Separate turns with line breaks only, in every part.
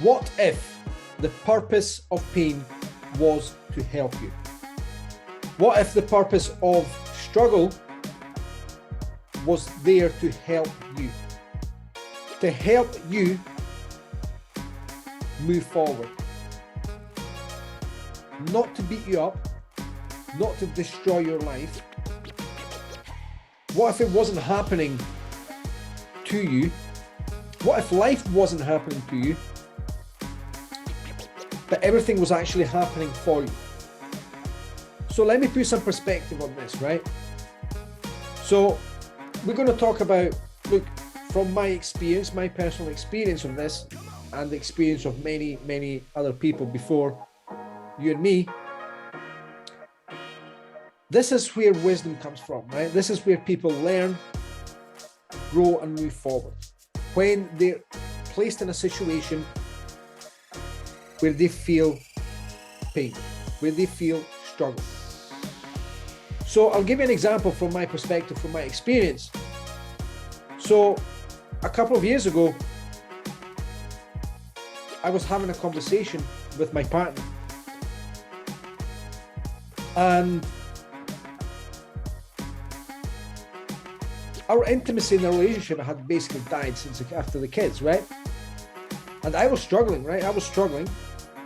What if the purpose of pain was to help you? What if the purpose of struggle was there to help you? To help you move forward. Not to beat you up, not to destroy your life. What if it wasn't happening to you? What if life wasn't happening to you, but everything was actually happening for you? So let me put some perspective on this, right? So we're going to talk about, look, from my experience, my personal experience of this, and the experience of many, many other people before you and me. This is where wisdom comes from, right? This is where people learn, grow, and move forward. When they're placed in a situation where they feel pain, where they feel struggle. So I'll give you an example from my perspective, from my experience. So a couple of years ago, I was having a conversation with my partner, and our intimacy in the relationship had basically died since after the kids, right? And I was struggling, right? I was struggling,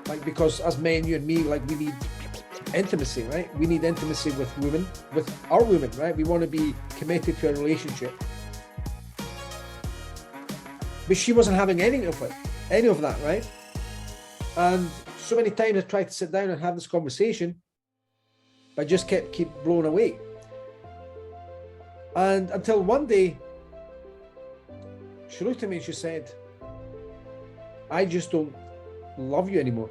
like, because as men, you and me, like, we need intimacy, right? We need intimacy with women, with our women, right? We want to be committed to a relationship. But she wasn't having any of that, right? And so many times I tried to sit down and have this conversation, but I just keep blown away. And until one day, she looked at me and she said, I just don't love you anymore.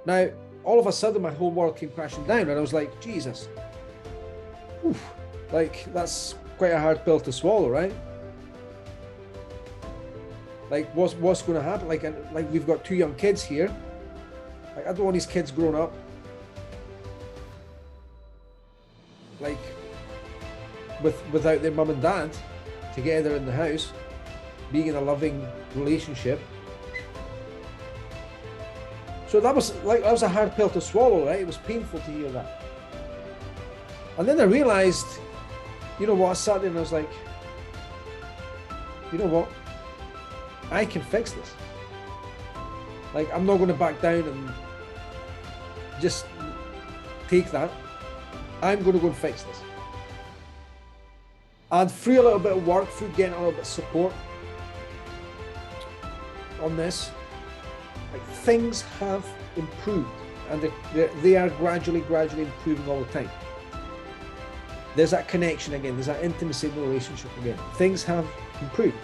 Now, all of a sudden, my whole world came crashing down, and I was like, Jesus, oof, like, that's quite a hard pill to swallow, right? Like, what's going to happen? Like, we've got 2 young kids here. Like, I don't want these kids growing up like without their mum and dad together in the house, being in a loving relationship. So that was a hard pill to swallow, right? It was painful to hear that. And then I realized, you know what, I sat there and I was like, you know what? I can fix this. Like, I'm not going to back down and just take that. I'm going to go and fix this. And through a little bit of work, through getting a little bit of support on this, like, things have improved, and they are gradually improving all the time. There's that connection again. There's that intimacy in the relationship again. Things have improved.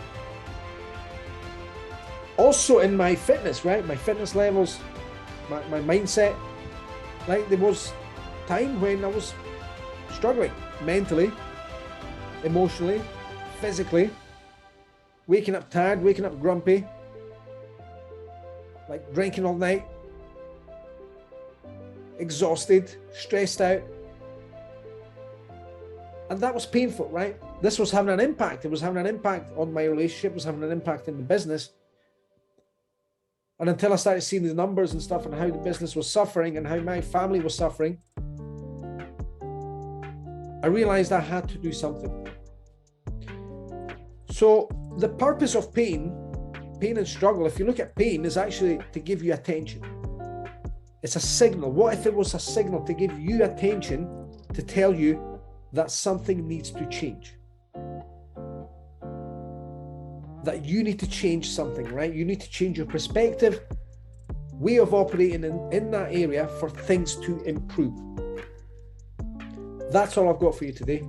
Also in my fitness, right? My fitness levels, my mindset. Like, there was time when I was struggling mentally, emotionally, physically, waking up tired, waking up grumpy, like drinking all night, exhausted, stressed out. And that was painful, right? This was having an impact. It was having an impact on my relationship, it was having an impact in the business. And until I started seeing the numbers and stuff and how the business was suffering and how my family was suffering, I realized I had to do something. So the purpose of pain and struggle, if you look at pain, is actually to give you attention. It's a signal. What if it was a signal to give you attention, to tell you that something needs to change? That you need to change something, right? You need to change your perspective, way of operating in that area for things to improve. That's all I've got for you today.